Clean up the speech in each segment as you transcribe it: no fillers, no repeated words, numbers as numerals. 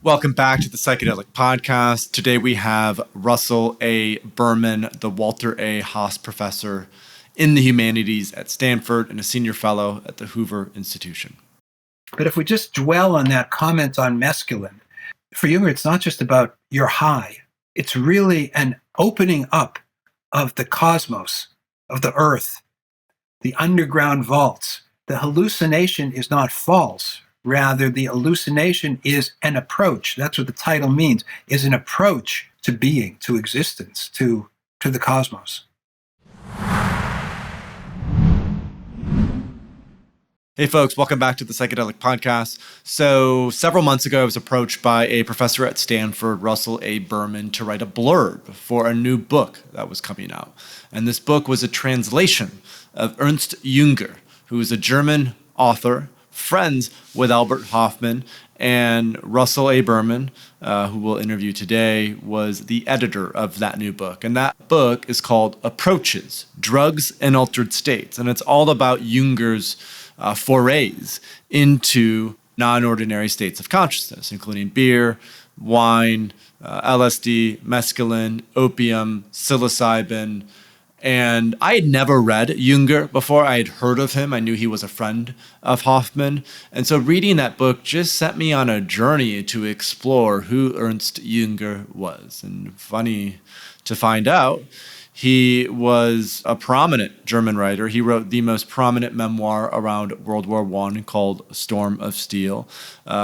Welcome back to the Psychedelic Podcast. Today we have Russell A. Berman, the Walter A. Haas Professor in the Humanities at Stanford and a Senior Fellow at the Hoover Institution. But if we just dwell on that comment on mescaline, for Junger, it's not just about your high. It's really an opening up of the cosmos, of the earth, the underground vaults. The hallucination is not false. Rather, the hallucination is an approach. That's what the title means, is an approach to being, to existence, to the cosmos. Hey folks, welcome back to the Psychedelic Podcast. So several months ago, I was approached by a professor at Stanford, Russell A. Berman, to write a blurb for a new book that was coming out. And this book was a translation of Ernst Jünger, who is a German author, friends with Albert Hofmann, and Russell A. Berman, who we'll interview today, was the editor of that new book. And that book is called Approaches, Drugs and Altered States. And it's all about Junger's forays into non-ordinary states of consciousness, including beer, wine, LSD, mescaline, opium, psilocybin. And I had never read Junger before. I had heard of him. I knew he was a friend of Hofmann. And so reading that book just set me on a journey to explore who Ernst Jünger was. And funny to find out, he was a prominent German writer. He wrote the most prominent memoir around World War I called Storm of Steel.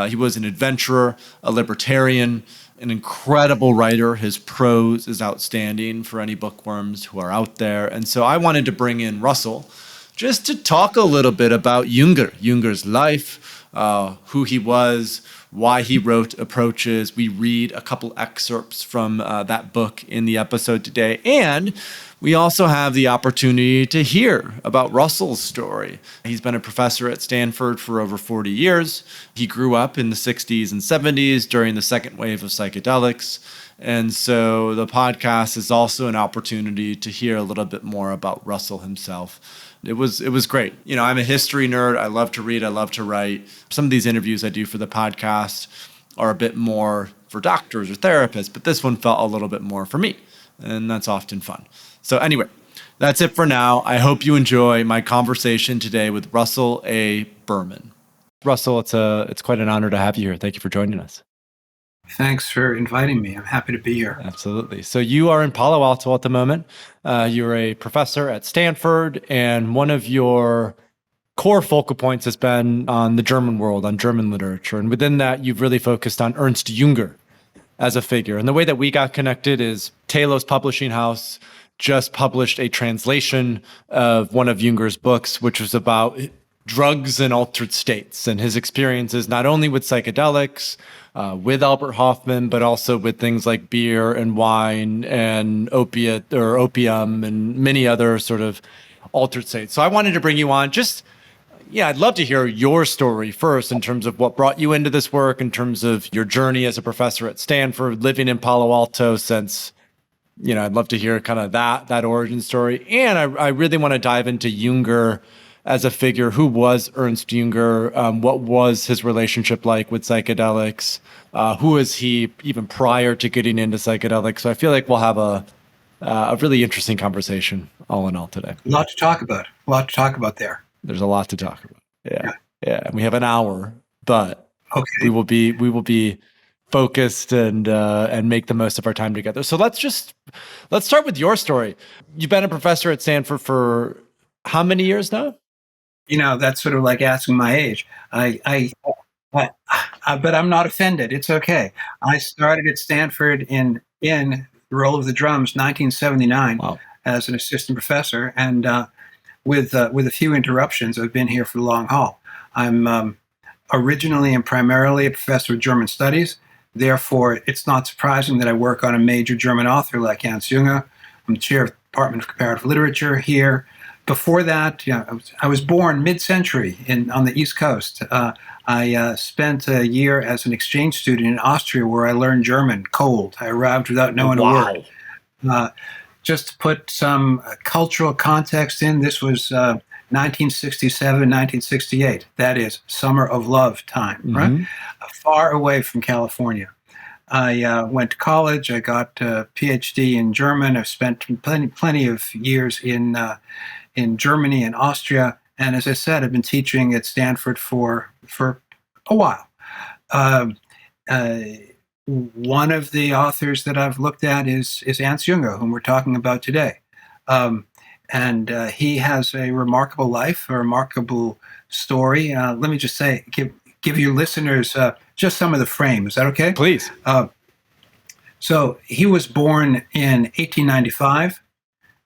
He was an adventurer, a libertarian, an incredible writer. His prose is outstanding for any bookworms who are out there. And so I wanted to bring in Russell just to talk a little bit about Junger's life, who he was, why he wrote Approaches. We read a couple excerpts from that book in the episode today. And we also have the opportunity to hear about Russell's story. He's been a professor at Stanford for over 40 years. He grew up in the 60s and 70s during the second wave of psychedelics. And so the podcast is also an opportunity to hear a little bit more about Russell himself. It was great. You know, I'm a history nerd. I love to read. I love to write. Some of these interviews I do for the podcast are a bit more for doctors or therapists, but this one felt a little bit more for me. And that's often fun. So anyway, that's it for now. I hope you enjoy my conversation today with Russell A. Berman. Russell, it's quite an honor to have you here. Thank you for joining us. Thanks for inviting me. I'm happy to be here. Absolutely. So you are in Palo Alto at the moment. You're a professor at Stanford, and one of your core focal points has been on the German world, on German literature. And within that, you've really focused on Ernst Jünger as a figure. And the way that we got connected is Talos Publishing House just published a translation of one of Junger's books, which was about drugs and altered states and his experiences not only with psychedelics, with Albert Hofmann, but also with things like beer and wine and opium and many other sort of altered states. So I wanted to bring you on I'd love to hear your story first in terms of what brought you into this work, in terms of your journey as a professor at Stanford, living in Palo Alto since, I'd love to hear kind of that origin story. And I really want to dive into Junger as a figure. Who was Ernst Jünger? What was his relationship like with psychedelics? Who was he even prior to getting into psychedelics? So I feel like we'll have a really interesting conversation all in all today. A lot to talk about there. There's a lot to talk about. Yeah. We have an hour, but okay. we will be focused and make the most of our time together. So let's start with your story. You've been a professor at Stanford for how many years now? That's sort of like asking my age. But I'm not offended. It's okay. I started at Stanford in the role of the drums, 1979, wow, as an assistant professor, and with a few interruptions, I've been here for the long haul. I'm originally and primarily a professor of German studies. Therefore, it's not surprising that I work on a major German author like Ernst Jünger. I'm the chair of the Department of Comparative Literature here. Before that, I was born mid-century on the East Coast. I spent a year as an exchange student in Austria where I learned German cold. I arrived without knowing a word. Just to put some cultural context in, this was 1967, 1968. That is summer of love time, right? Far away from California. I went to college. I got a Ph.D. in German. I've spent plenty of years in Germany and Austria. And as I said, I've been teaching at Stanford for a while. One of the authors that I've looked at is Ernst Jünger, whom we're talking about today. And he has a remarkable life, a remarkable story. Let me just say, give your listeners just some of the frame. Is that okay? Please. So he was born in 1895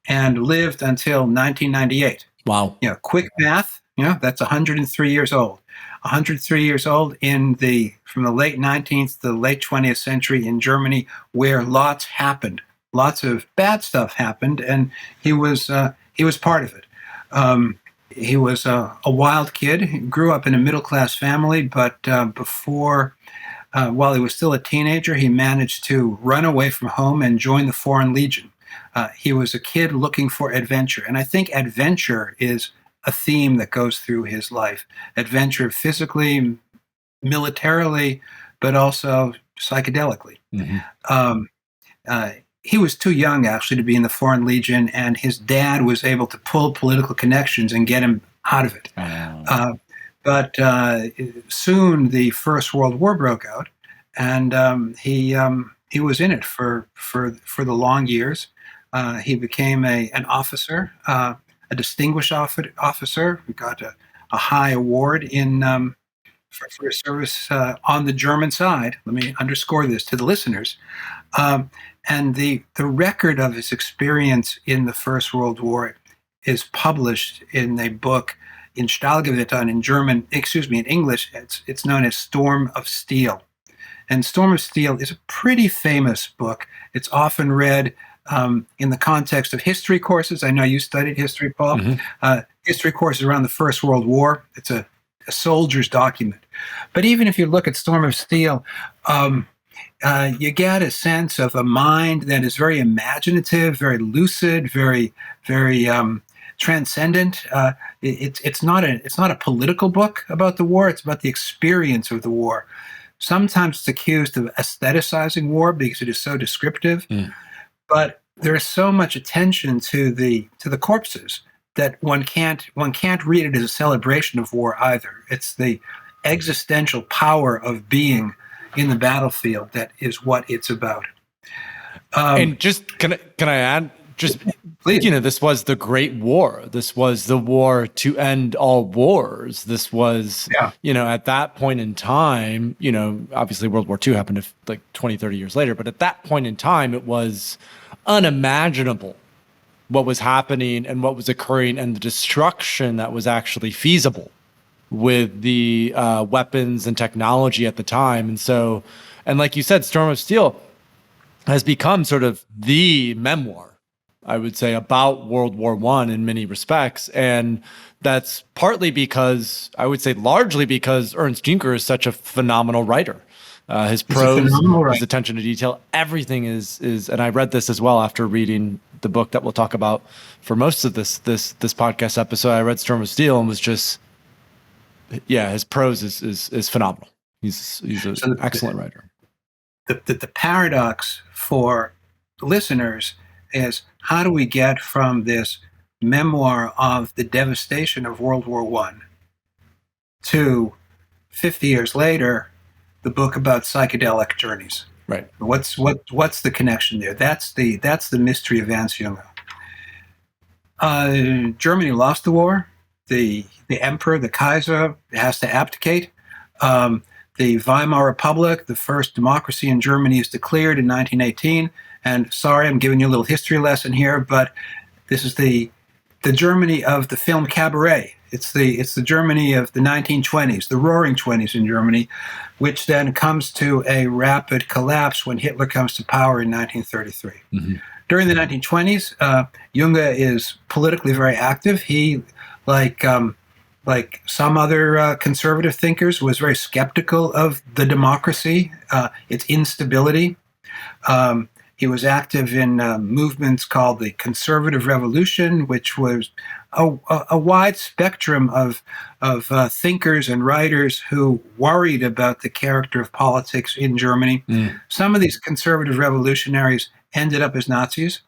and lived until 1998. Wow. Quick math, that's 103 years old. 103 years old from the late 19th to the late 20th century in Germany, where lots happened. Lots of bad stuff happened, and he was part of it. He was a wild kid. He grew up in a middle-class family, but while he was still a teenager, he managed to run away from home and join the Foreign Legion. He was a kid looking for adventure, and I think adventure is a theme that goes through his life. Adventure physically, militarily, but also psychedelically. He was too young, actually, to be in the Foreign Legion, and his dad was able to pull political connections and get him out of it. But soon the First World War broke out, and he was in it for the long years. He became an officer, a distinguished officer. He got a high award for his service on the German side. Let me underscore this to the listeners. And the record of his experience in the First World War is published in a book in Stahlgewitter in English. It's known as Storm of Steel. And Storm of Steel is a pretty famous book. It's often read in the context of history courses. I know you studied history, Paul. History courses around the First World War. It's a soldier's document. But even if you look at Storm of Steel, you get a sense of a mind that is very imaginative, very lucid, very, very transcendent. It's not a political book about the war. It's about the experience of the war. Sometimes it's accused of aestheticizing war because it is so descriptive. But there is so much attention to the corpses that one can't read it as a celebration of war either. It's the existential power of being in the battlefield that is what it's about. And just can I add? Just please. This was the Great War. This was the war to end all wars. This was, at that point in time, obviously World War II happened like 20, 30 years later, but at that point in time, it was unimaginable what was happening and what was occurring and the destruction that was actually feasible with the weapons and technology at the time. And like you said, Storm of Steel has become sort of the memoir, I would say, about World War I in many respects. And that's partly because, I would say largely because Ernst Jünger is such a phenomenal writer. His prose, his attention to detail, everything is, and I read this as well after reading the book that we'll talk about for most of this podcast episode. I read Storm of Steel and was just, his prose is phenomenal. He's an excellent writer. The paradox for listeners is, how do we get from this memoir of the devastation of World War I to 50 years later, the book about psychedelic journeys? Right. What's the connection there? That's the mystery of Ernst Jünger. Germany lost the war. The emperor, the Kaiser, has to abdicate. The Weimar Republic, the first democracy in Germany, is declared in 1918. And sorry, I'm giving you a little history lesson here, but this is the Germany of the film Cabaret. It's the Germany of the 1920s, the Roaring Twenties in Germany, which then comes to a rapid collapse when Hitler comes to power in 1933. Mm-hmm. During the 1920s, Junger is politically very active. He, like some other conservative thinkers, was very skeptical of the democracy, its instability. He was active in movements called the Conservative Revolution, which was a wide spectrum of thinkers and writers who worried about the character of politics in Germany. Some of these conservative revolutionaries ended up as Nazis.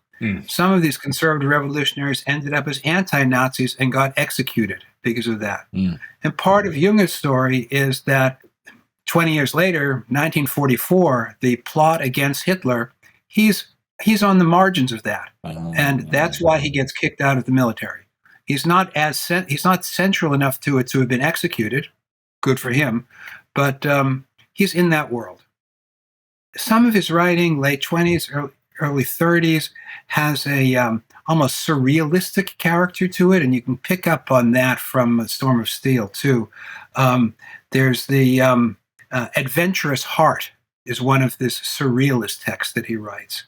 Some of these conservative revolutionaries ended up as anti-Nazis and got executed because of that. And part of Junger's story is that 20 years later, 1944, the plot against Hitler, he's on the margins of that. And that's why he gets kicked out of the military. He's not central enough to it to have been executed. Good for him. But he's in that world. Some of his writing, late 20s, early 30s, has a almost surrealistic character to it, and you can pick up on that from Storm of Steel too. There's the Adventurous Heart is one of this surrealist texts that he writes.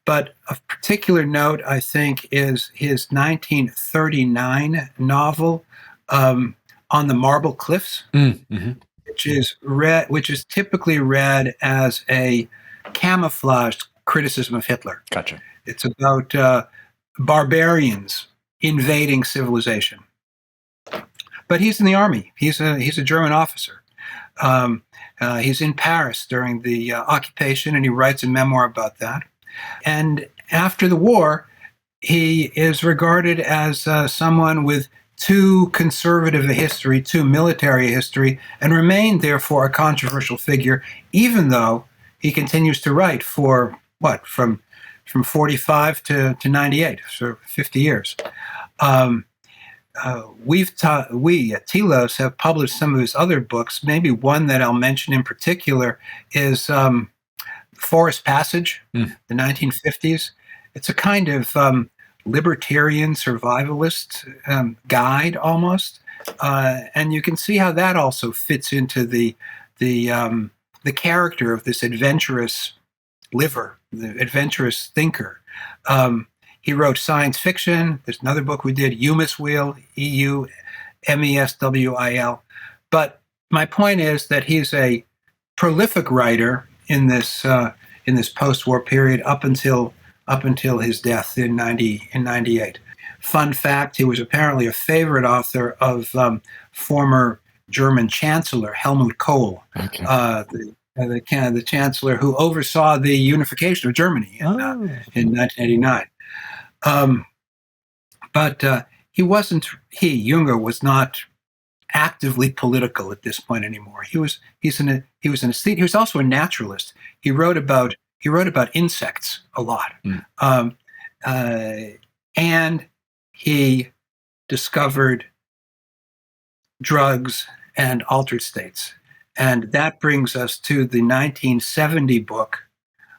But of particular note, I think, is his 1939 novel On the Marble Cliffs, which is typically read as a camouflaged criticism of Hitler. Gotcha. It's about barbarians invading civilization. But he's in the army. He's a German officer. He's in Paris during the occupation, and he writes a memoir about that. And after the war, he is regarded as someone with too conservative a history, too military a history, and remained therefore a controversial figure, even though he continues to write for from 45 to 98, so 50 years. We at Telos have published some of his other books. Maybe one that I'll mention in particular is Forest Passage, the 1950s. It's a kind of libertarian survivalist guide almost, and you can see how that also fits into the character of this adventurous liver, the adventurous thinker. He wrote science fiction. There's another book we did, Eumeswheel, Eumeswil. But my point is that he's a prolific writer in this post-war period up until his death in 98. Fun fact: he was apparently a favorite author of former German Chancellor Helmut Kohl, the chancellor who oversaw the unification of Germany in 1989. But Junger was not actively political at this point anymore. He was an aesthete. He was also a naturalist. He wrote about insects a lot, and he discovered drugs and altered states. And that brings us to the 1970 book,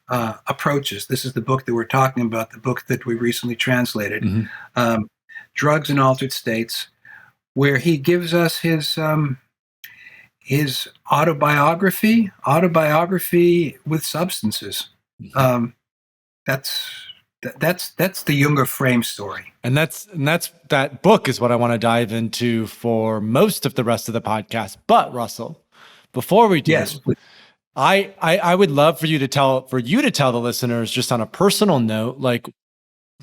Approaches. This is the book that we're talking about, the book that we recently translated, Drugs and Altered States, where he gives us his autobiography with substances. That's the Junger frame story. And that book is what I want to dive into for most of the rest of the podcast. But Russell, before we do, yes, please. I would love for you to tell the listeners, just on a personal note, like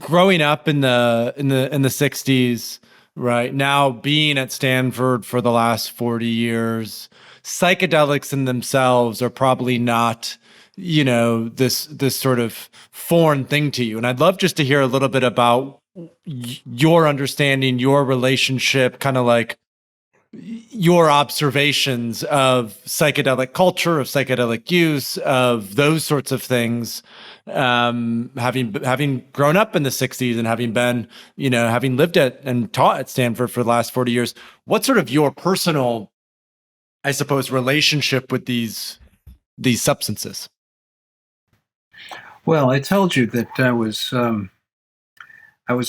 growing up in the 60s, right now being at Stanford for the last 40 years, psychedelics in themselves are probably not, this sort of foreign thing to you. And I'd love just to hear a little bit about your understanding, your relationship, kind of like your observations of psychedelic culture, of psychedelic use, of those sorts of things, having grown up in the 60s and having been, having lived at and taught at Stanford for the last 40 years. What's sort of your personal, I suppose, relationship with these substances? Well, I told you that I was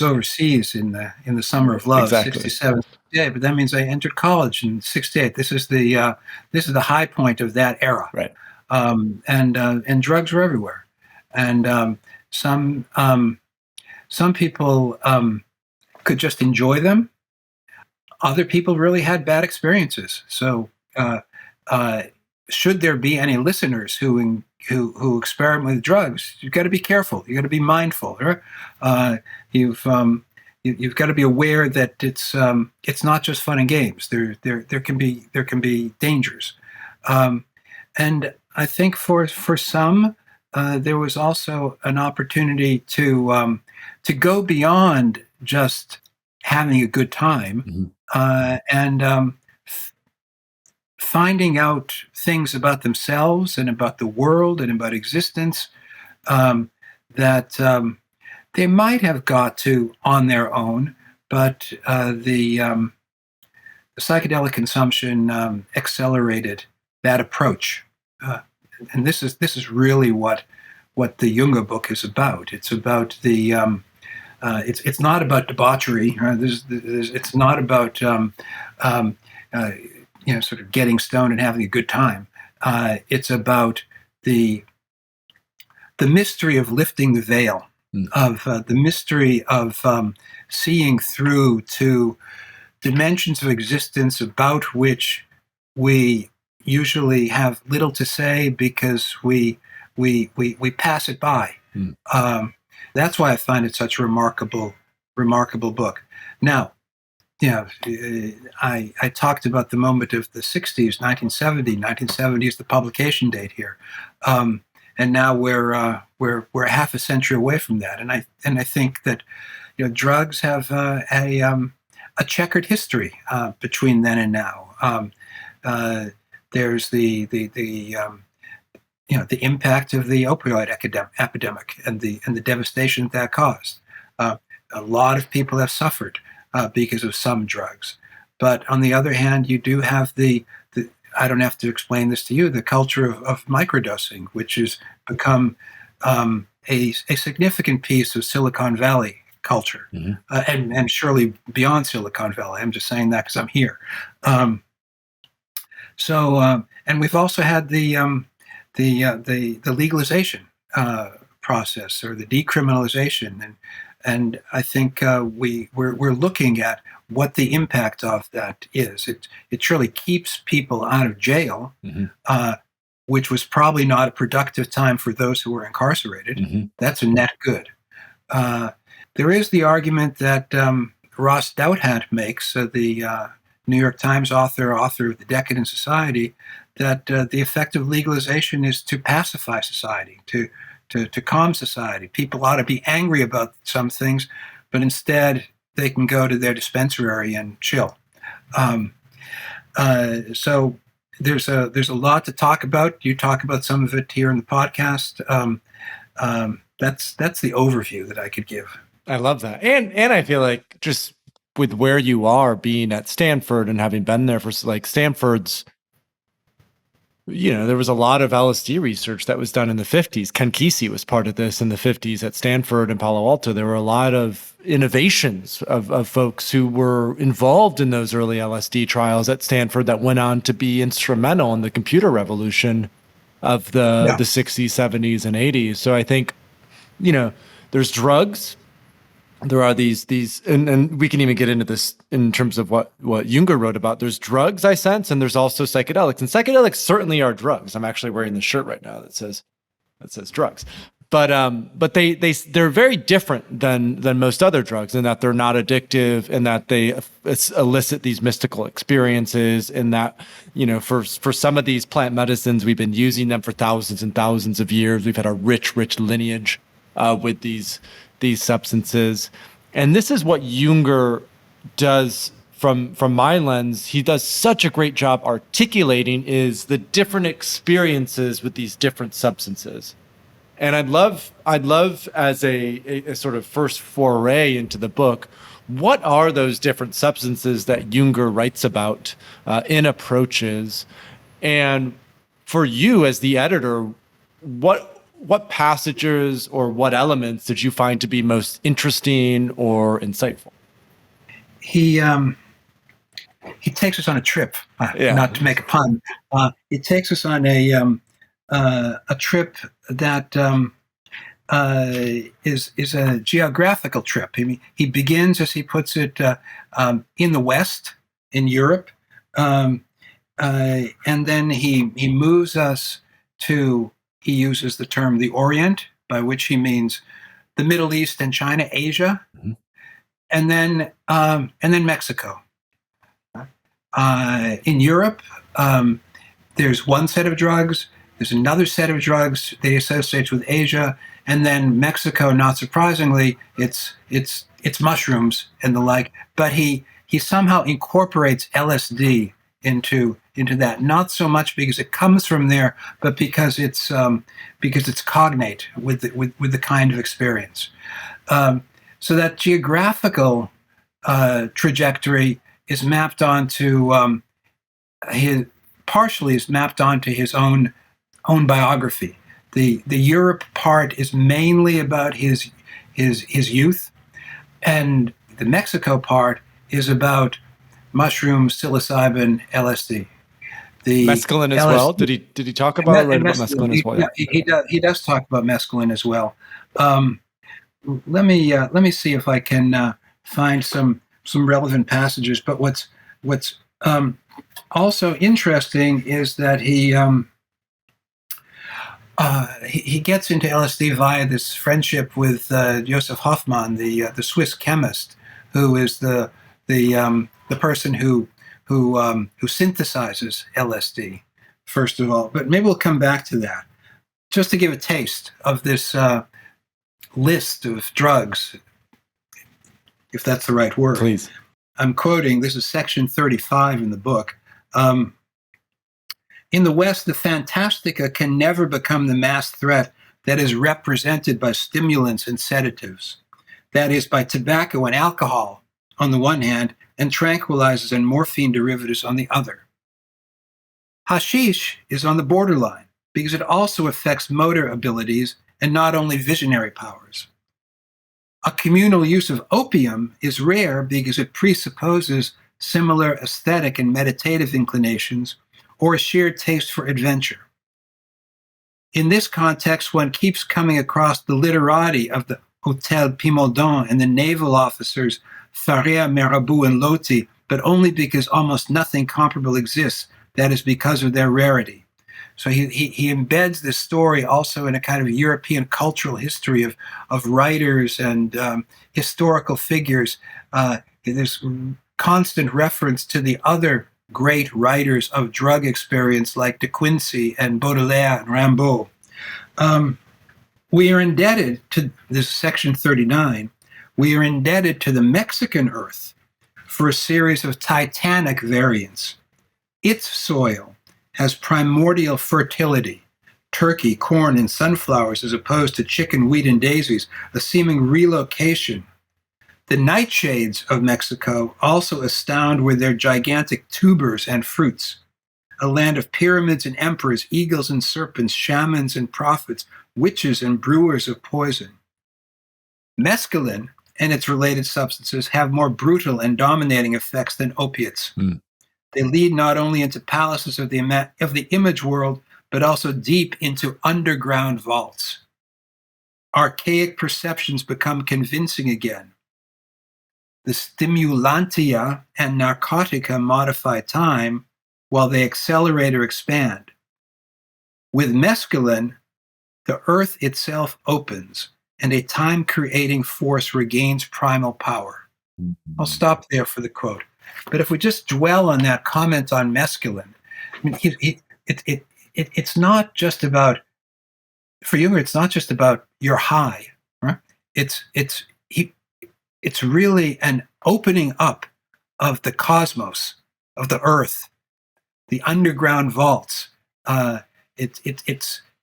overseas in the summer of love, exactly. 67. Yeah, but that means I entered college in 68. This is the high point of that era, right? And drugs were everywhere, and some people could just enjoy them. Other people really had bad experiences. So, should there be any listeners who experiment with drugs, you've got to be careful. You got to be mindful. you've got to be aware that it's not just fun and games. There can be dangers, and I think for some there was also an opportunity to go beyond just having a good time and finding out things about themselves and about the world and about existence that they might have got to on their own, but the psychedelic consumption accelerated that approach. And this is really what the Junger book is about. It's about the it's not about debauchery. It's not about sort of getting stoned and having a good time. It's about the mystery of lifting the veil, of the mystery of seeing through to dimensions of existence about which we usually have little to say because we pass it by. That's why I find it such a remarkable book. Now, I talked about the moment of the 60s, 1970. 1970 is the publication date here, and now we're half a century away from that. And I think that drugs have a checkered history between then and now. There's the impact of the opioid epidemic and the devastation that caused. A lot of people have suffered because of some drugs, but on the other hand, you do have the I don't have to explain this to you, the culture of microdosing, which has become a significant piece of Silicon Valley culture, and surely beyond Silicon Valley. I'm just saying that because I'm here. And we've also had the legalization process, or the decriminalization, and I think we're looking at what the impact of that is. It surely keeps people out of jail, which was probably not a productive time for those who were incarcerated. That's a net good. There is the argument that Ross Douthat makes, the New York Times author of The Decadent Society, that the effect of legalization is to pacify society, to calm society. People ought to be angry about some things, but instead they can go to their dispensary and chill. So there's a lot to talk about. You talk about some of it here in the podcast. That's the overview that I could give. I love that, and I feel like just with where you are, being at Stanford and having been there for Stanford's. There was a lot of LSD research that was done in the 50s. Ken Kesey was part of this in the 50s at Stanford and Palo Alto. There were a lot of innovations of folks who were involved in those early LSD trials at Stanford that went on to be instrumental in the computer revolution of the 60s, 70s, and 80s. So I think, there's drugs. There are these, and we can even get into this in terms of what Junger wrote about. There's drugs, I sense, and there's also psychedelics. And psychedelics certainly are drugs. I'm actually wearing the shirt right now that says drugs. But they're very different than most other drugs in that they're not addictive, and that they elicit these mystical experiences, and that for some of these plant medicines, we've been using them for thousands and thousands of years. We've had a rich lineage with these substances. And this is what Junger does from my lens. He does such a great job articulating is the different experiences with these different substances. And I'd love as a sort of first foray into the book, what are those different substances that Junger writes about in Approaches? And for you as the editor, what passages or what elements did you find to be most interesting or insightful? He takes us on a trip, not to make a pun. He takes us on a trip that is a geographical trip. He begins, as he puts it, in the West, in Europe, and then he moves us to. He uses the term the Orient, by which he means the Middle East and China, Asia. and then Mexico. In Europe, there's one set of drugs. There's another set of drugs they associate with Asia, and then Mexico. Not surprisingly, it's mushrooms and the like. But he somehow incorporates LSD into that. Not so much because it comes from there, but because it's cognate with the kind of experience. So that geographical trajectory is mapped onto partially is mapped onto his own biography. The Europe part is mainly about his youth, and the Mexico part is about mushrooms, psilocybin, LSD. The mescaline as well. Did he talk about write about mescaline as well? Yeah. He does talk about mescaline as well. Let me see if I can find some relevant passages. But what's also interesting is that he gets into LSD via this friendship with Joseph Hofmann, the Swiss chemist, who is the person who synthesizes LSD, first of all. But maybe we'll come back to that. Just to give a taste of this list of drugs, if that's the right word. Please. I'm quoting, this is section 35 in the book. In the West, the fantastica can never become the mass threat that is represented by stimulants and sedatives. That is, by tobacco and alcohol on the one hand, and tranquilizers and morphine derivatives on the other. Hashish is on the borderline because it also affects motor abilities and not only visionary powers. A communal use of opium is rare because it presupposes similar aesthetic and meditative inclinations or a shared taste for adventure. In this context, one keeps coming across the literati of the Hôtel Pimodon and the naval officers Faria, Mirabeau, and Loti, but only because almost nothing comparable exists. That is because of their rarity. So he embeds this story also in a kind of European cultural history of writers and historical figures. There's constant reference to the other great writers of drug experience like De Quincey and Baudelaire and Rimbaud. We are indebted to this section 39. We are indebted to the Mexican earth for a series of titanic variants. Its soil has primordial fertility, turkey, corn, and sunflowers as opposed to chicken, wheat, and daisies, a seeming relocation. The nightshades of Mexico also astound with their gigantic tubers and fruits, a land of pyramids and emperors, eagles and serpents, shamans and prophets, witches and brewers of poison. Mescaline and its related substances have more brutal and dominating effects than opiates. They lead not only into palaces of the image world, but also deep into underground vaults. Archaic perceptions become convincing again. The stimulantia and narcotica modify time while they accelerate or expand. With mescaline, the earth itself opens and a time-creating force regains primal power. I'll stop there for the quote. But if we just dwell on that comment on mescaline, I mean, it's not just about, for Junger, it's not just about your high, right? It's really an opening up of the cosmos, of the earth, the underground vaults. It's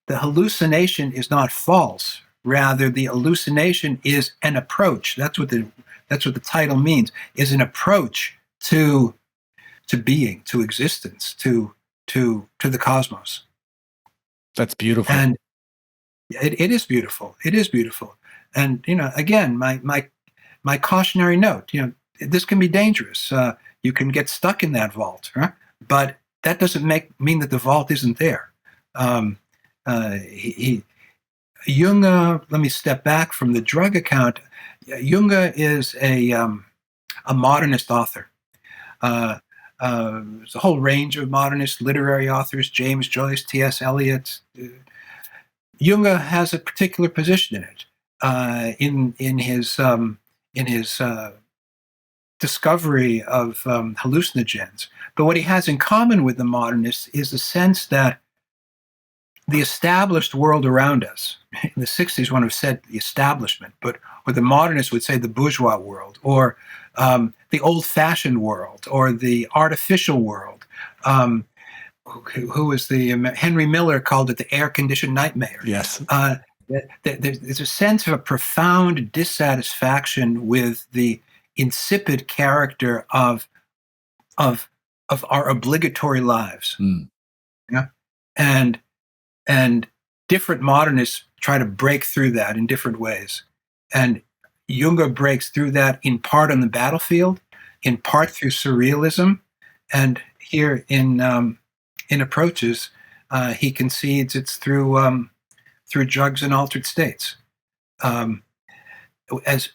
the hallucination is not false. Rather, the hallucination is an approach. That's what the title means. Is an approach to being, to existence, to the cosmos. That's beautiful. And it is beautiful. It is beautiful. And again, my cautionary note. This can be dangerous. You can get stuck in that vault, right? But that doesn't mean that the vault isn't there. Junger, let me step back from the drug account. Junger is a modernist author. There's a whole range of modernist literary authors: James Joyce, T.S. Eliot. Junger has a particular position in it. In his discovery of hallucinogens. But what he has in common with the modernists is the sense that the established world around us, in the 60s, one would have said the establishment, or the modernists would say the bourgeois world, or the old-fashioned world, or the artificial world. Who was Henry Miller called it the air-conditioned nightmare. Yes. There's a sense of a profound dissatisfaction with the insipid character of our obligatory lives. Yeah? And different modernists try to break through that in different ways. And Junger breaks through that in part on the battlefield, in part through surrealism, and here in Approaches, he concedes it's through drugs and altered states. And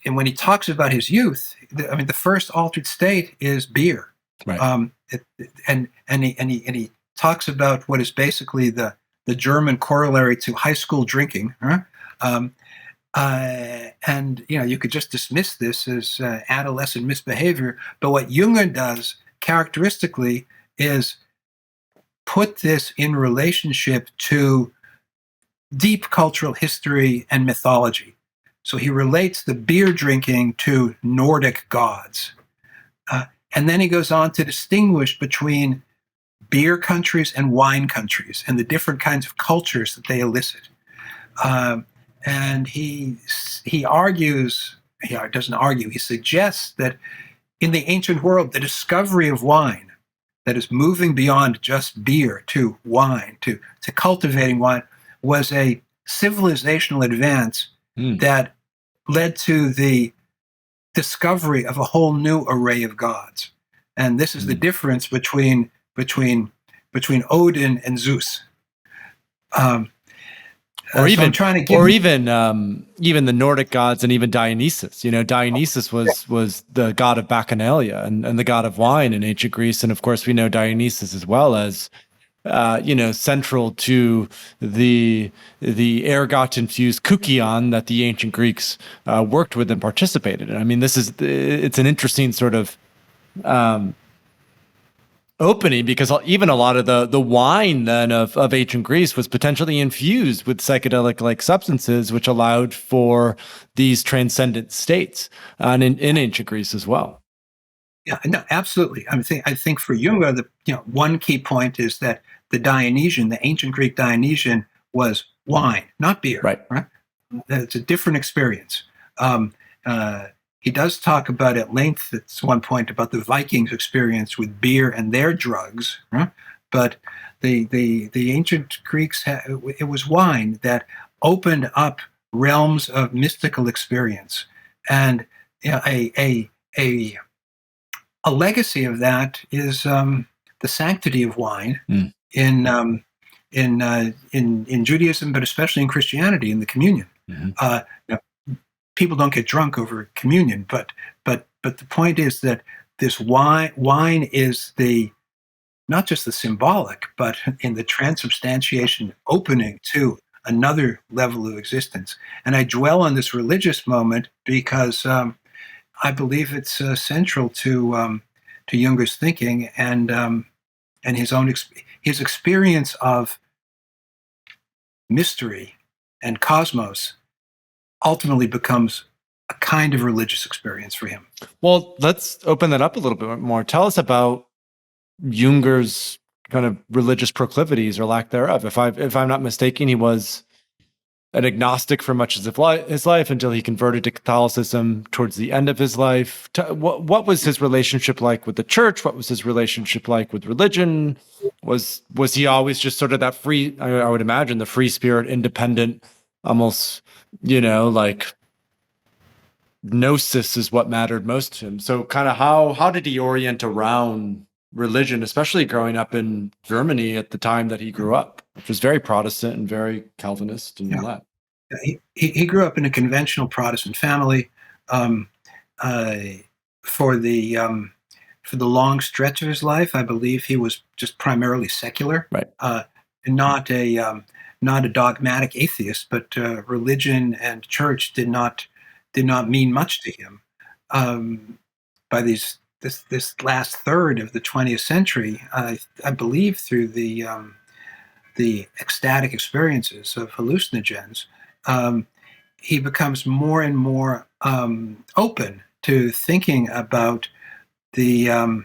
when he talks about his youth, the first altered state is beer, right? And he talks about what is basically the German corollary to high school drinking. And you could just dismiss this as adolescent misbehavior, but what Junger does characteristically is put this in relationship to deep cultural history and mythology. So he relates the beer drinking to Nordic gods. And then he goes on to distinguish between beer countries and wine countries and the different kinds of cultures that they elicit. And he argues, he doesn't argue, he suggests that in the ancient world, the discovery of wine, that is moving beyond just beer to wine, to cultivating wine, was a civilizational advance that led to the discovery of a whole new array of gods. And this is the difference between Odin and Zeus. Or even the Nordic gods and even Dionysus. Dionysus was the god of Bacchanalia and the god of wine in ancient Greece. And of course, we know Dionysus as well as, central to the ergot-infused koukion that the ancient Greeks worked with and participated in. It's an interesting sort of opening, because even a lot of the wine then of ancient Greece was potentially infused with psychedelic-like substances, which allowed for these transcendent states in ancient Greece as well. Yeah, no, absolutely. I think for Junger, one key point is that the ancient Greek Dionysian, was wine, not beer. Right. It's a different experience. He does talk about at length at one point about the Vikings' experience with beer and their drugs, right? But the ancient Greeks, it was wine that opened up realms of mystical experience, and a legacy of that is the sanctity of wine in Judaism, but especially in Christianity, in the communion. People don't get drunk over communion, but the point is that this wine is not just the symbolic, but in the transubstantiation opening to another level of existence. And I dwell on this religious moment because I believe it's central to Junger's thinking and his experience of mystery and cosmos ultimately becomes a kind of religious experience for him. Well, let's open that up a little bit more. Tell us about Junger's kind of religious proclivities or lack thereof. If I'm not mistaken, he was an agnostic for much of his life until he converted to Catholicism towards the end of his life. What was his relationship like with the church? What was his relationship like with religion? Was he always just sort of that free, I would imagine, the free spirit, independent, almost, like gnosis is what mattered most to him. So kind of how did he orient around religion, especially growing up in Germany at the time that he grew up, which was very Protestant and very Calvinist and all that? He grew up in a conventional Protestant family. For the long stretch of his life, I believe he was just primarily secular, right? And not a dogmatic atheist, but religion and church did not mean much to him. by this last third of the 20th century, I believe through the ecstatic experiences of hallucinogens, he becomes more and more open to thinking about the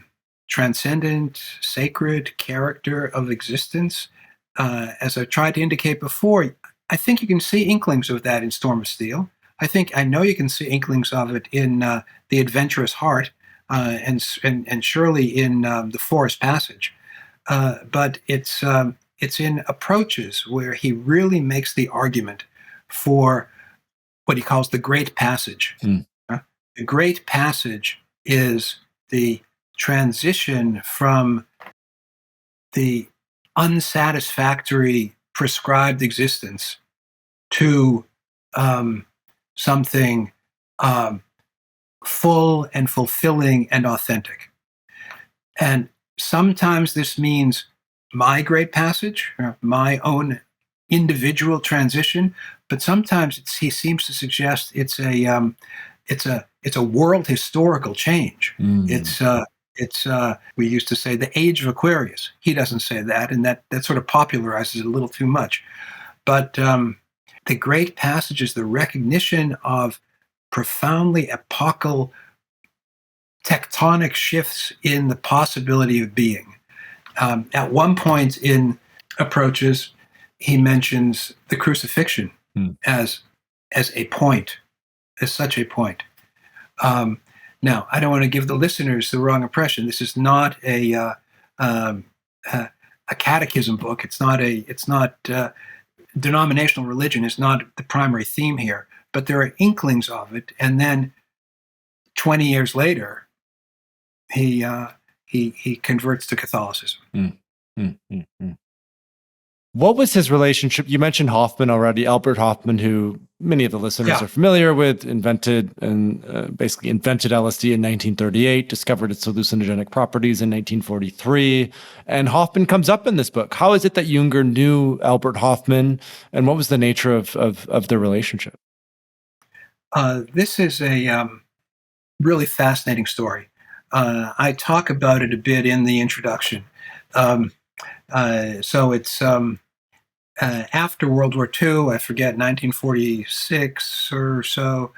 transcendent, sacred character of existence. As I tried to indicate before, I think you can see inklings of that in Storm of Steel. I know you can see inklings of it in The Adventurous Heart, and surely in The Forest Passage. But it's in Approaches where he really makes the argument for what he calls the Great Passage. The Great Passage is the transition from the unsatisfactory prescribed existence to something full and fulfilling and authentic. And sometimes this means my great passage, my own individual transition, but sometimes he seems to suggest it's a world historical change. It's we used to say the age of Aquarius. He doesn't say that, and that sort of popularizes it a little too much. But the Great Passage is the recognition of profoundly epochal tectonic shifts in the possibility of being. At one point in Approaches, he mentions the crucifixion as a point, as such a point. Now, I don't want to give the listeners the wrong impression. This is not a catechism book. It's not denominational religion is not the primary theme here, but there are inklings of it. And then 20 years later, he converts to Catholicism. What was his relationship? You mentioned Hofmann already, Albert Hofmann, who many of the listeners are familiar with, basically invented LSD in 1938, discovered its hallucinogenic properties in 1943. And Hofmann comes up in this book. How is it that Junger knew Albert Hofmann, and what was the nature of their relationship? This is a really fascinating story. I talk about it a bit in the introduction. So it's after World War II, I forget, 1946 or so.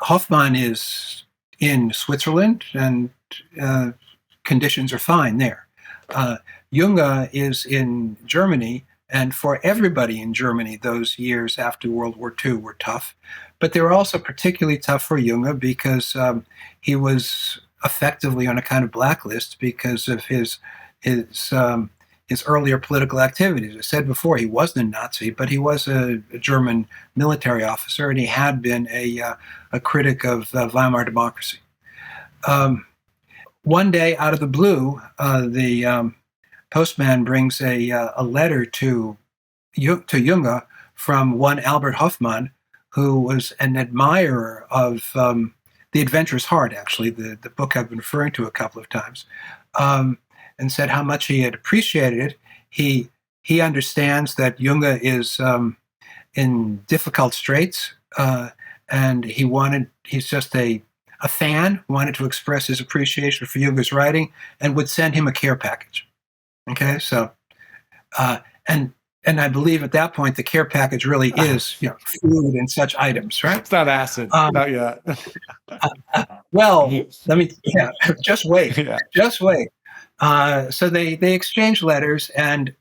Hofmann is in Switzerland, and conditions are fine there. Junger is in Germany, and for everybody in Germany, those years after World War II were tough. But they were also particularly tough for Junger because he was effectively on a kind of blacklist because of his earlier political activities. I said before, he wasn't a Nazi, but he was a German military officer, and he had been a critic of Weimar democracy. One day, out of the blue, the postman brings a letter to Junger from one Albert Hofmann, who was an admirer of The Adventurous Heart, actually, the book I've been referring to a couple of times, and said how much he had appreciated it. He understands that Junger is in difficult straits, and he's just a fan, wanted to express his appreciation for Junger's writing, and would send him a care package. Okay, so and I believe at that point the care package really is food and such items, right? It's not acid, not yet. Well, just wait, just wait. So they exchange letters, and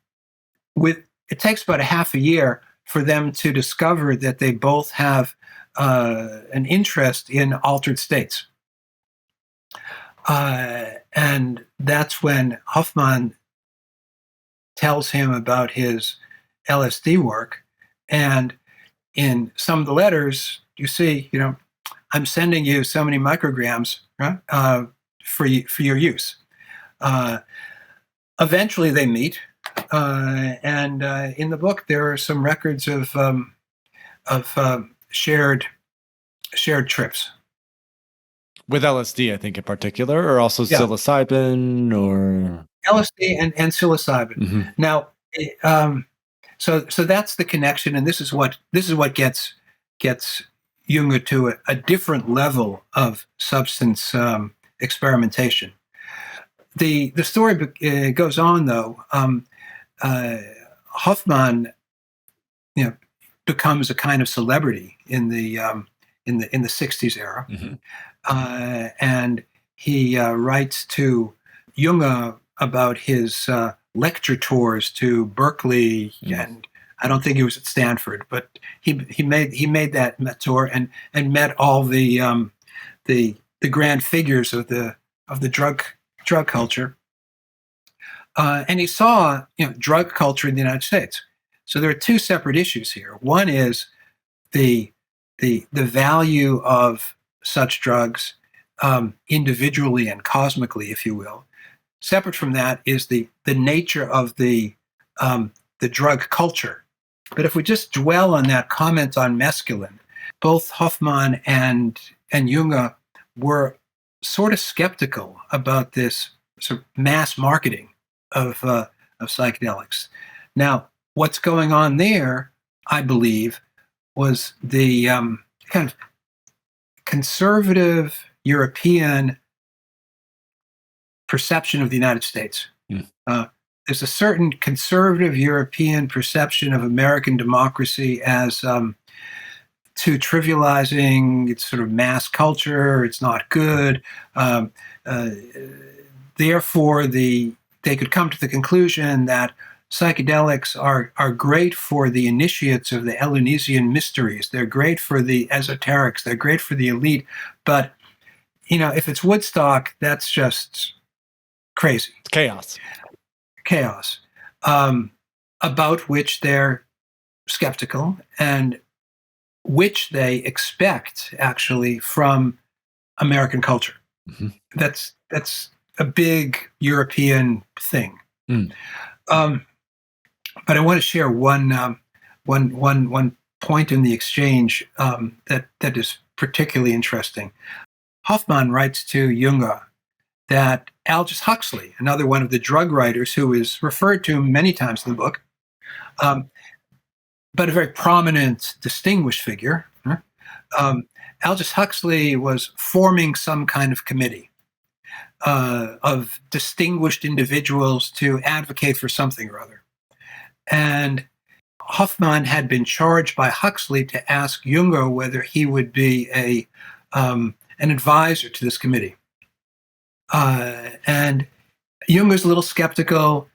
it takes about a half a year for them to discover that they both have an interest in altered states. And that's when Hofmann tells him about his LSD work. And in some of the letters, you see, I'm sending you so many micrograms for your use. Eventually they meet. And in the book, there are some records of shared trips. With LSD, I think in particular, or also psilocybin, or LSD and psilocybin. Mm-hmm. Now, so that's the connection, and this is what gets Junger to a different level of substance experimentation. The story goes on, though. Hofmann, becomes a kind of celebrity in the 60s era, and he writes to Junger about his lecture tours to Berkeley, and I don't think he was at Stanford, but he made that tour and met all the grand figures of the drug culture, and he saw drug culture in the United States. So there are two separate issues here. One is the value of such drugs individually and cosmically, if you will. Separate from that is the nature of the drug culture. But if we just dwell on that comment on mescaline, both Hofmann and Junger were sort of skeptical about this sort of mass marketing of psychedelics. Now, what's going on there, I believe, was the kind of conservative European perception of the United States. There's a certain conservative European perception of American democracy as too trivializing. It's sort of mass culture. It's not good. Therefore, they could come to the conclusion that psychedelics are great for the initiates of the Eleusinnian mysteries. They're great for the esoterics. They're great for the elite. But, if it's Woodstock, that's just crazy. It's chaos, about which they're skeptical and which they expect actually from American culture. That's a big European thing. But I want to share one point in the exchange that is particularly interesting. Hofmann writes to Junger that Aldous Huxley, another one of the drug writers who is referred to many times in the book, but a very prominent, distinguished figure, Aldous Huxley was forming some kind of committee of distinguished individuals to advocate for something or other. And Hofmann had been charged by Huxley to ask Junger whether he would be an advisor to this committee. And Junger's a little skeptical.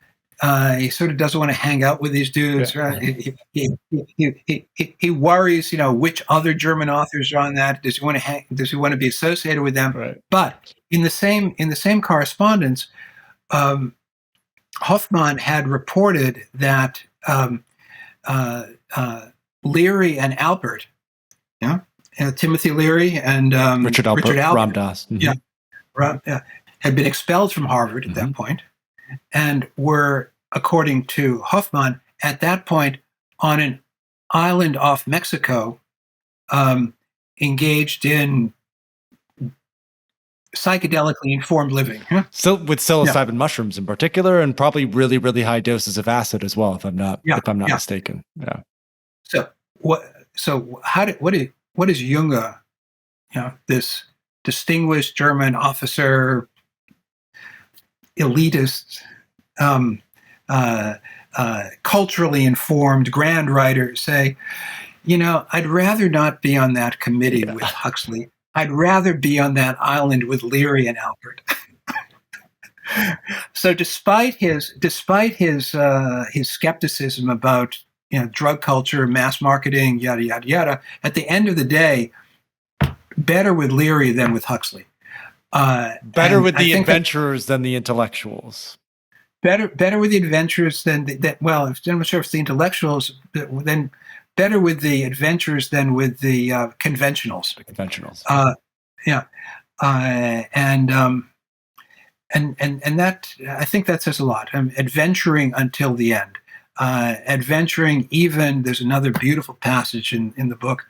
He sort of doesn't want to hang out with these dudes. Yeah. Right? He worries, which other German authors are on that. Does he want to be associated with them? Right. But in the same correspondence, Hofmann had reported that Leary and Alpert, Timothy Leary and Richard Alpert, Ram Dass. Had been expelled from Harvard at that point, and were, according to Hofmann, at that point on an island off Mexico, engaged in psychedelically informed living. So with psilocybin mushrooms in particular, and probably really, really high doses of acid as well, if I'm not mistaken. Yeah. So what is Junger, this distinguished German officer, elitist, culturally informed grand writer, say, I'd rather not be on that committee with Huxley. I'd rather be on that island with Leary and Alpert. So despite his skepticism about drug culture, mass marketing, yada yada yada, at the end of the day, better with Leary than with Huxley. Better with the adventurers than the intellectuals. Better with the adventurers than well, I'm not sure if it's the intellectuals, then better with the adventurers than with the conventionals. The conventionals. And that, I think that says a lot. Adventuring until the end. Adventuring even, there's another beautiful passage in the book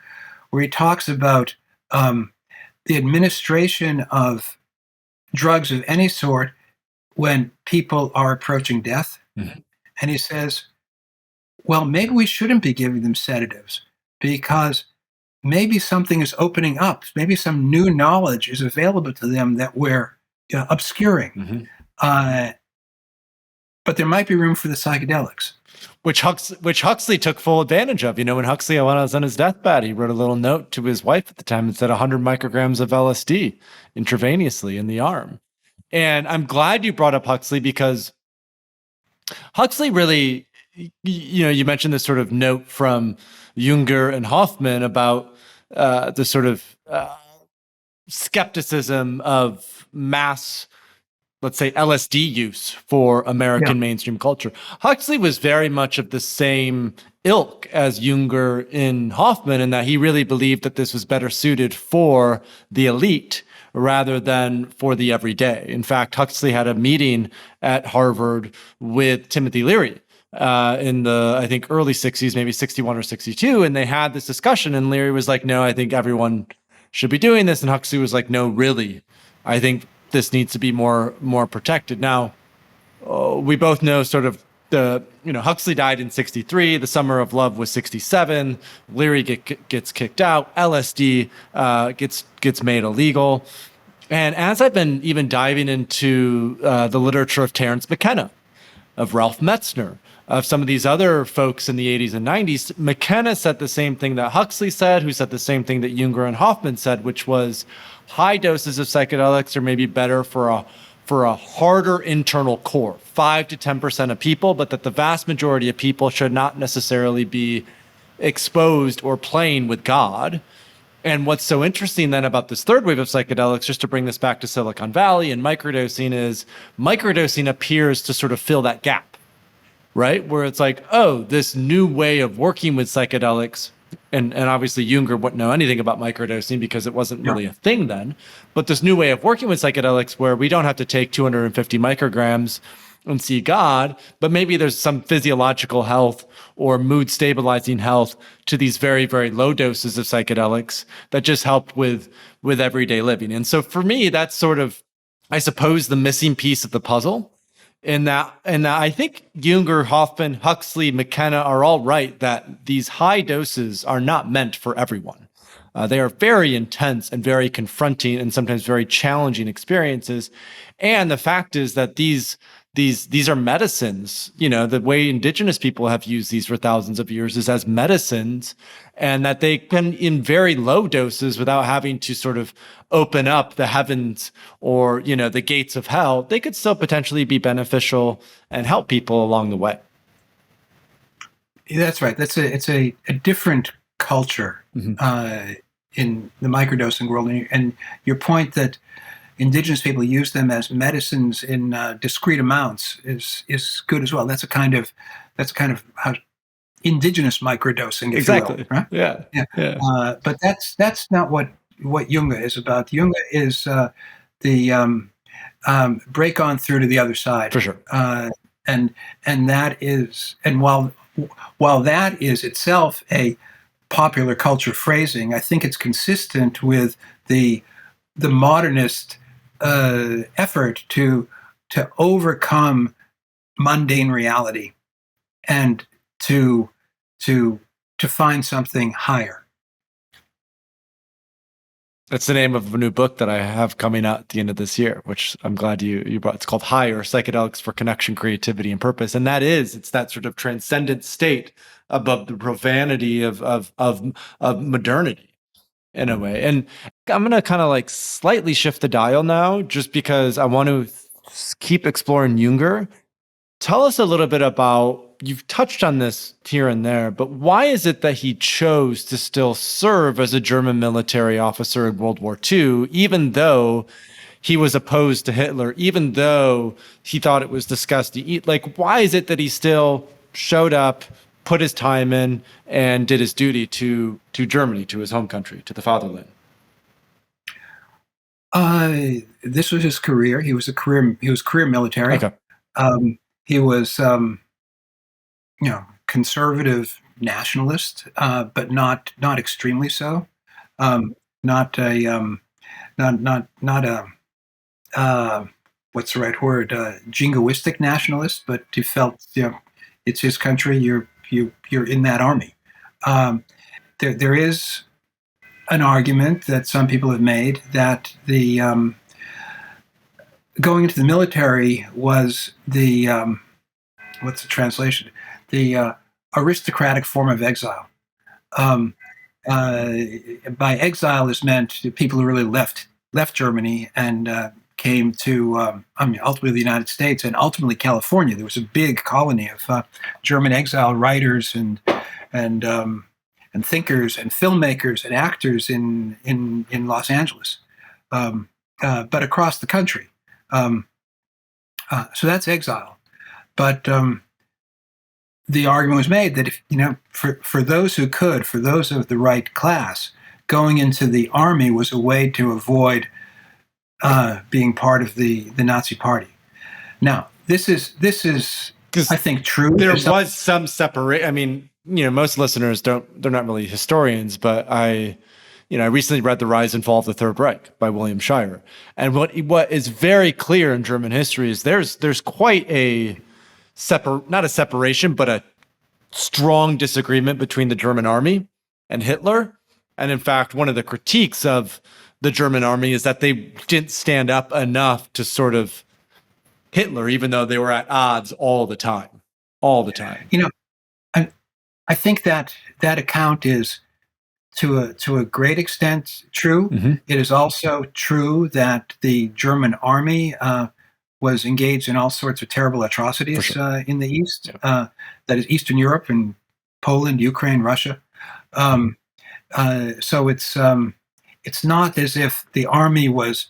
where he talks about the administration of drugs of any sort when people are approaching death. And he says, well, maybe we shouldn't be giving them sedatives because maybe something is opening up. Maybe some new knowledge is available to them that we're obscuring. Mm-hmm. But there might be room for the psychedelics. Which Huxley took full advantage of. When Huxley, when I was on his deathbed, he wrote a little note to his wife at the time and said 100 micrograms of LSD intravenously in the arm. And I'm glad you brought up Huxley, because Huxley really, you mentioned this sort of note from Junger and Hofmann about the sort of skepticism of mass, let's say, LSD use for American mainstream culture. Huxley was very much of the same ilk as Junger and Hofmann, in that he really believed that this was better suited for the elite rather than for the everyday. In fact, Huxley had a meeting at Harvard with Timothy Leary in the, I think, early 60s, maybe 61 or 62, and they had this discussion, and Leary was like, no, I think everyone should be doing this, and Huxley was like, no, really, I think this needs to be more protected. Now, we both know sort of Huxley died in 63. The Summer of Love was 67. Leary gets kicked out. LSD gets made illegal. And as I've been even diving into the literature of Terence McKenna, of Ralph Metzner, of some of these other folks in the 80s and 90s, McKenna said the same thing that Huxley said, who said the same thing that Junger and Hofmann said, which was high doses of psychedelics are maybe better for a harder internal core, 5 to 10% of people, but that the vast majority of people should not necessarily be exposed or playing with God. And what's so interesting then about this third wave of psychedelics, just to bring this back to Silicon Valley and microdosing, is microdosing appears to sort of fill that gap, right? Where it's like, oh, this new way of working with psychedelics, and obviously Junger wouldn't know anything about microdosing because it wasn't really a thing then, but this new way of working with psychedelics where we don't have to take 250 micrograms and see God, but maybe there's some physiological health or mood stabilizing health to these very, very low doses of psychedelics that just help with everyday living. And so for me, that's sort of, I suppose, the missing piece of the puzzle. And that I think Junger, Hofmann, Huxley, McKenna are all right that these high doses are not meant for everyone. They are very intense and very confronting and sometimes very challenging experiences. And the fact is that these are medicines. The way indigenous people have used these for thousands of years is as medicines, and that they can, in very low doses, without having to sort of open up the heavens or, the gates of hell, they could still potentially be beneficial and help people along the way. That's right. It's a different culture in the microdosing world. And your point that indigenous people use them as medicines in discrete amounts is good as well. That's a kind of how indigenous microdosing, if exactly. you will, right? Yeah. But that's not what Junger is about. Junger is the break on through to the other side, for sure. And that is, and while that is itself a popular culture phrasing, I think it's consistent with the modernist effort to overcome mundane reality and to find something higher. That's the name of a new book that I have coming out at the end of this year, which I'm glad you brought. It's called Higher: Psychedelics for Connection, Creativity, and Purpose. And it's that sort of transcendent state above the profanity of modernity, in a way. And I'm going to kind of like slightly shift the dial now, just because I want to keep exploring Junger. Tell us a little bit about, you've touched on this here and there, but why is it that he chose to still serve as a German military officer in World War II, even though he was opposed to Hitler, even though he thought it was disgusting? Like, why is it that he still showed up, put his time in, and did his duty to Germany, to his home country, to the fatherland? This was his career. He was career military. Okay. He was, conservative nationalist, but not extremely so. Not a what's the right word? Jingoistic nationalist, but he felt, it's his country. You're in that army. There is an argument that some people have made that the going into the military was the what's the translation? The aristocratic form of exile. Um, by exile is meant people who really left Germany and came to ultimately the United States and ultimately California. There was a big colony of German exile writers and thinkers and filmmakers and actors in Los Angeles, but across the country. So that's exile. But the argument was made that if for those who could, for those of the right class, going into the army was a way to avoid being part of the Nazi Party. Now, this is I think true. There was some separate. I mean, most listeners they're not really historians, but I recently read The Rise and Fall of the Third Reich by William Shirer, and what is very clear in German history is there's quite a not a separation, but a strong disagreement between the German army and Hitler. And in fact, one of the critiques of the German army is that they didn't stand up enough to sort of Hitler, even though they were at odds all the time. I think that account is to a great extent true. Mm-hmm. It is also true that the German army was engaged in all sorts of terrible atrocities sure. In the East. Yeah. That is Eastern Europe and Poland, Ukraine, Russia. So it's not as if the army was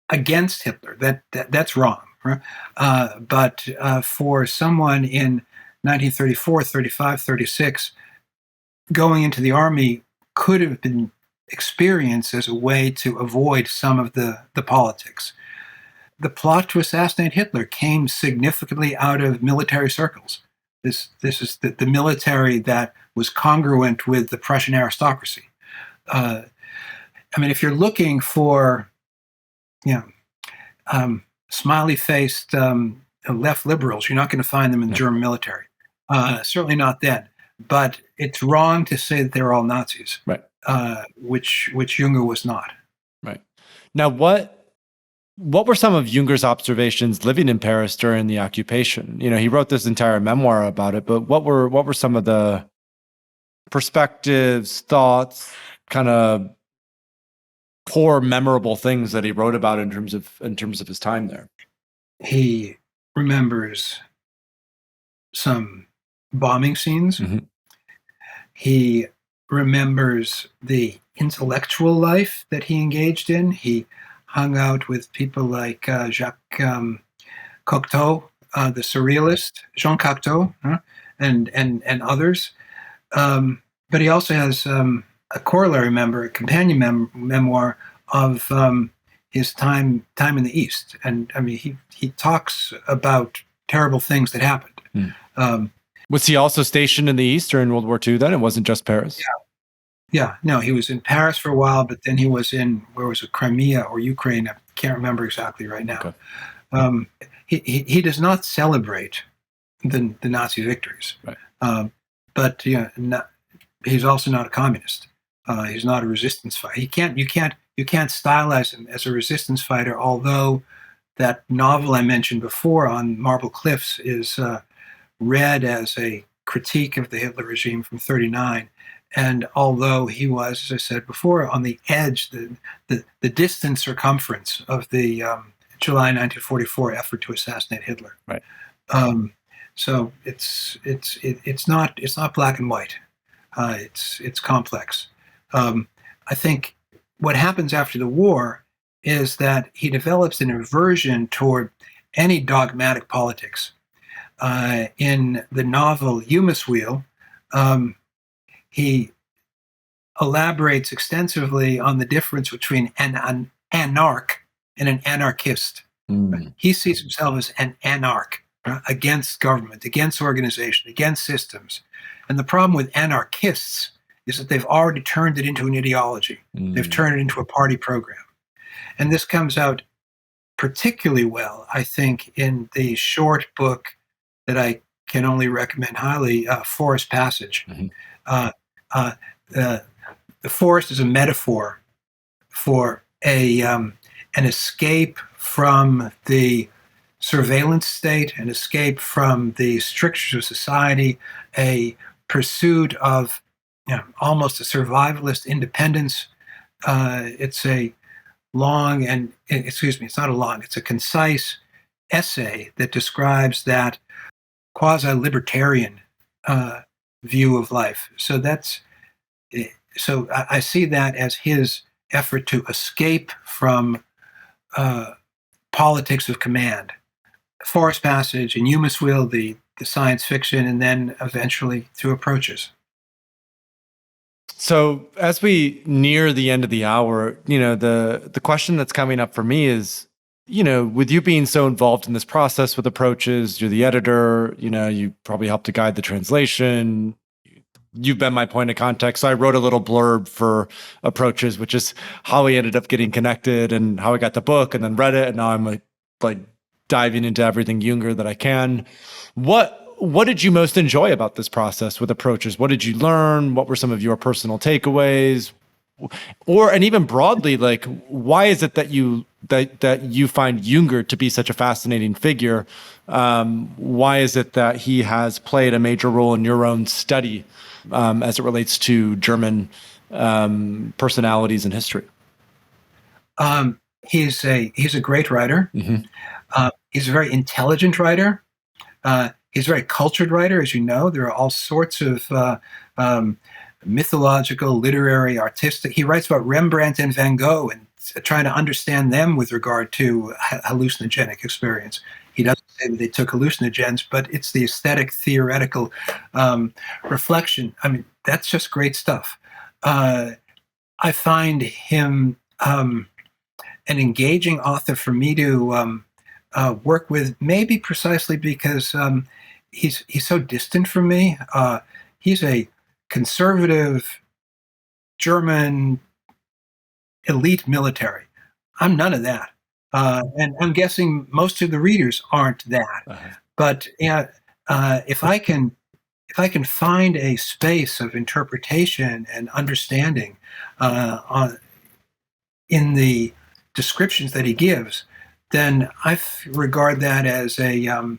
against Hitler. That's wrong. Right? But for someone in 1934, 35, 36, going into the army could have been experienced as a way to avoid some of the politics. The plot to assassinate Hitler came significantly out of military circles. This is the military that was congruent with the Prussian aristocracy. If you're looking for, smiley-faced left liberals, you're not going to find them in the German military. Certainly not then. But it's wrong to say that they're all Nazis, right? Which Junger was not. Right. Now, what were some of Junger's observations living in Paris during the occupation? He wrote this entire memoir about it, but what were some of the perspectives, thoughts, kind of core memorable things that he wrote about in terms of his time there? He remembers some bombing scenes. Mm-hmm. He remembers the intellectual life that he engaged in. He hung out with people like Jacques Cocteau, the surrealist, Jean Cocteau, and others. But he also has a corollary a companion memoir of his time in the East. And he talks about terrible things that happened. Was he also stationed in the East during World War II then? It wasn't just Paris? Yeah. No, he was in Paris for a while, but then he was in, where was it, Crimea or Ukraine? I can't remember exactly right now. Okay. He does not celebrate the Nazi victories. Right. But he's also not a communist. He's not a resistance fighter. You can't stylize him as a resistance fighter, although that novel I mentioned before on Marble Cliffs is read as a critique of the Hitler regime from 1939. And although he was, as I said before, on the edge, the distant circumference of the July 1944 effort to assassinate Hitler. Right. So it's not black and white. It's complex. I think what happens after the war is that he develops an aversion toward any dogmatic politics. In the novel Wheel, he elaborates extensively on the difference between an anarch and an anarchist. Mm. He sees himself as an anarch, against government, against organization, against systems. And the problem with anarchists is that they've already turned it into an ideology. Mm. They've turned it into a party program. And this comes out particularly well, I think, in the short book that I can only recommend highly, Forest Passage. Mm-hmm. the forest is a metaphor for an escape from the surveillance state, an escape from the strictures of society, a pursuit of almost a survivalist independence. It's a long and, excuse me, it's not a long, it's a concise essay that describes that quasi-libertarian view of life. So I see that as his effort to escape from politics of command. Forest Passage and Will, the science fiction, and then eventually through Approaches. So as we near the end of the hour, the question that's coming up for me is, with you being so involved in this process with Approaches, you're the editor, you probably helped to guide the translation. You've been my point of contact. So I wrote a little blurb for Approaches, which is how we ended up getting connected and how I got the book and then read it. And now I'm like diving into everything Junger that I can. What did you most enjoy about this process with Approaches? What did you learn? What were some of your personal takeaways? And even broadly, like, why is it that you find Junger to be such a fascinating figure? Why is it that he has played a major role in your own study as it relates to German personalities and history? He's a great writer. Mm-hmm. He's a very intelligent writer. He's a very cultured writer, as you know. There are all sorts of mythological, literary, artistic. He writes about Rembrandt and Van Gogh and trying to understand them with regard to hallucinogenic experience. He doesn't say that they took hallucinogens, but it's the aesthetic, theoretical reflection. I mean, that's just great stuff. I find him an engaging author for me to work with, maybe precisely because he's so distant from me. He's a conservative German elite military. I'm none of that. And I'm guessing most of the readers aren't that. Uh-huh. But if I can find a space of interpretation and understanding in the descriptions that he gives, then I regard that as a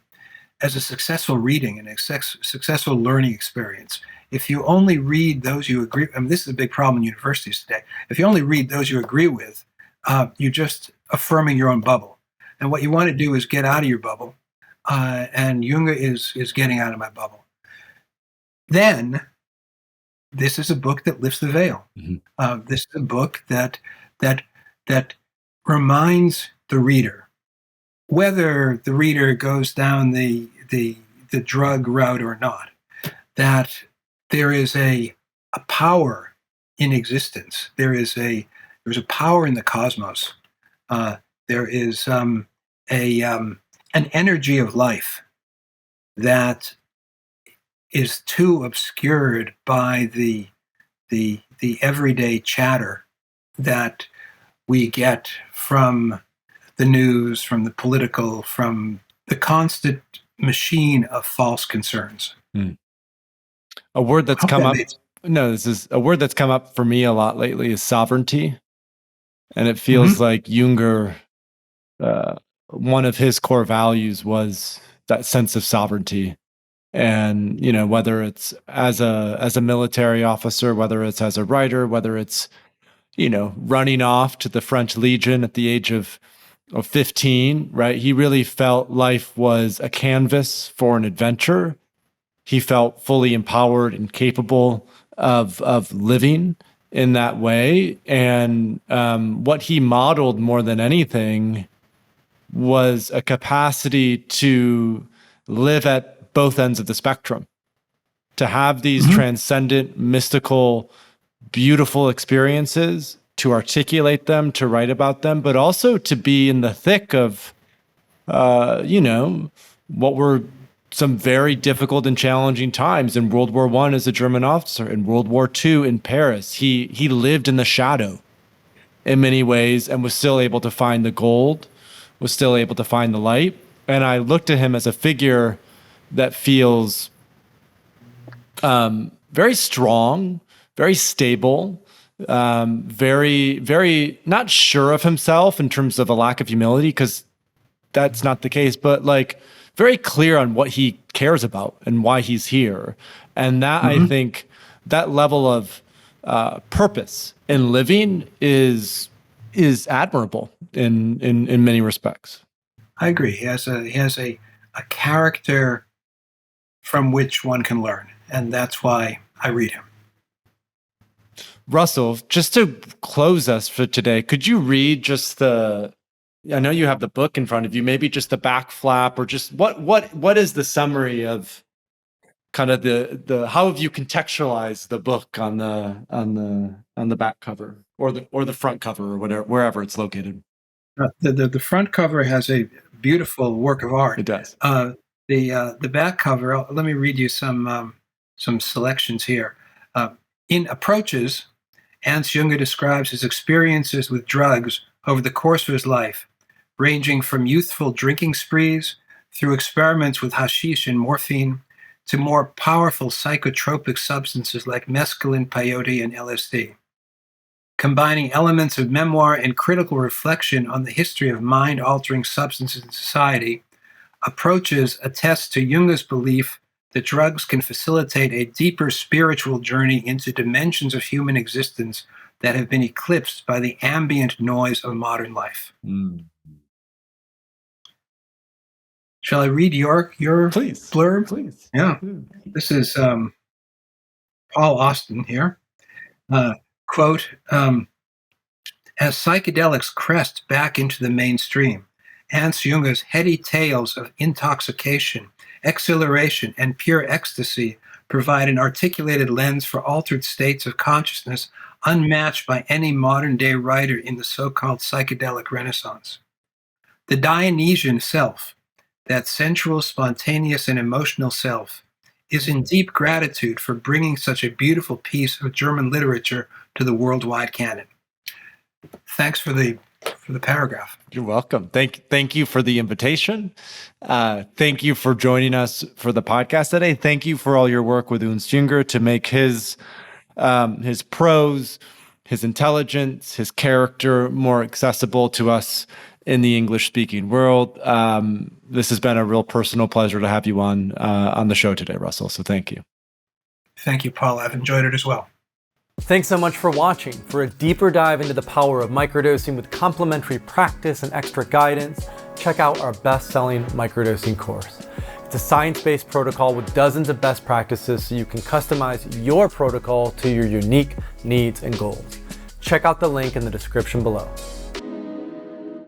successful reading and a successful learning experience. If you only read those you agree, I mean, this is a big problem in universities today. If you only read those you agree with, you're just affirming your own bubble. And what you want to do is get out of your bubble. And Junger is getting out of my bubble. Then, this is a book that lifts the veil. Mm-hmm. This is a book that reminds the reader, whether the reader goes down the drug route or not, that there is a power in existence. There's a power in the cosmos. There is an energy of life that is too obscured by the everyday chatter that we get from the news, from the political, from the constant machine of false concerns. A word that's come up. This is a word that's come up for me a lot lately is sovereignty. And it feels mm-hmm. like Junger, one of his core values was that sense of sovereignty. And, whether it's as a military officer, whether it's as a writer, whether it's, running off to the French Legion at the age of 15, right? He really felt life was a canvas for an adventure. He felt fully empowered and capable of living in that way. And what he modeled more than anything was a capacity to live at both ends of the spectrum, to have these mm-hmm. transcendent, mystical, beautiful experiences, to articulate them, to write about them, but also to be in the thick of, what were some very difficult and challenging times in World War I as a German officer, in World War II in Paris. He lived in the shadow in many ways and was still able to find the gold, was still able to find the light. And I looked at him as a figure that feels very strong, very stable, very, very not sure of himself in terms of a lack of humility, because that's not the case, but like very clear on what he cares about and why he's here. And that, I think, that level of purpose in living is admirable in many respects. I agree. He has a character from which one can learn, and that's why I read him. Russell, just to close us for today, could you read just I know you have the book in front of you, maybe just the back flap, or just what is the summary of kind of the how have you contextualized the book on the back cover or the front cover or whatever, wherever it's located? The front cover has a beautiful work of art. It does. The back cover, let me read you some selections here. In Approaches, Ernst Jünger describes his experiences with drugs over the course of his life, ranging from youthful drinking sprees through experiments with hashish and morphine to more powerful psychotropic substances like mescaline, peyote, and LSD. Combining elements of memoir and critical reflection on the history of mind-altering substances in society, Approaches attests to Junger's belief that drugs can facilitate a deeper spiritual journey into dimensions of human existence that have been eclipsed by the ambient noise of modern life. Shall I read your Please. blurb? Please. Yeah. This is Paul Austin here. Quote, as psychedelics crest back into the mainstream, Ernst Junger's heady tales of intoxication, exhilaration, and pure ecstasy provide an articulated lens for altered states of consciousness unmatched by any modern-day writer in the so-called psychedelic renaissance. The Dionysian self, that sensual, spontaneous, and emotional self, is in deep gratitude for bringing such a beautiful piece of German literature to the worldwide canon. Thanks for the paragraph. You're welcome. Thank you for the invitation. Thank you for joining us for the podcast today. Thank you for all your work with Ernst Jünger to make his prose, his intelligence, his character more accessible to us in the English-speaking world. This has been a real personal pleasure to have you on the show today, Russell. So thank you. Thank you, Paul. I've enjoyed it as well. Thanks so much for watching. For a deeper dive into the power of microdosing with complementary practice and extra guidance, check out our best-selling microdosing course. It's a science-based protocol with dozens of best practices so you can customize your protocol to your unique needs and goals. Check out the link in the description below.